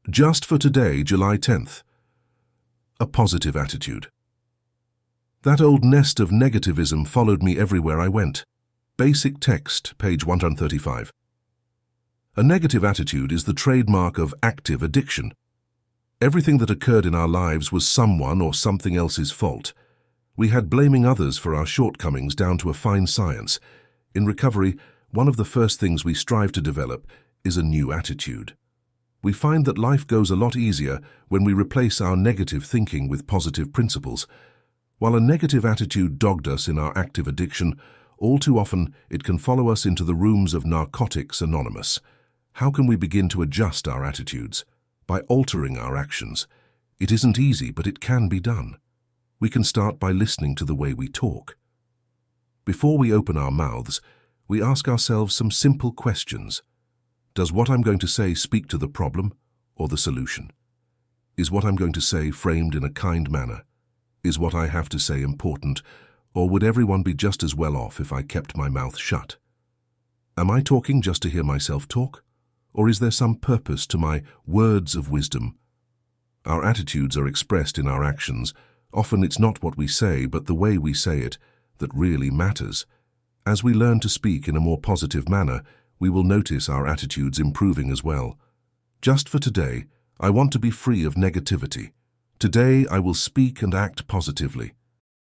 Just for today, July 10th. A positive attitude. That old nest of negativism followed me everywhere I went. Basic text, page 135. A negative attitude is the trademark of active addiction. Everything that occurred in our lives was someone or something else's fault. We had blaming others for our shortcomings down to a fine science. In recovery, one of the first things we strive to develop is a new attitude. We find that life goes a lot easier when we replace our negative thinking with positive principles. While a negative attitude dogged us in our active addiction, all too often it can follow us into the rooms of Narcotics Anonymous. How can we begin to adjust our attitudes? By altering our actions. It isn't easy, but it can be done. We can start by listening to the way we talk. Before we open our mouths, we ask ourselves some simple questions. Does what I'm going to say speak to the problem or the solution? Is what I'm going to say framed in a kind manner? Is what I have to say important, or would everyone be just as well off if I kept my mouth shut? Am I talking just to hear myself talk, or is there some purpose to my words of wisdom? Our attitudes are expressed in our actions. Often it's not what we say, but the way we say it that really matters. As we learn to speak in a more positive manner, we will notice our attitudes improving as well. Just for today, I want to be free of negativity. Today I will speak and act positively.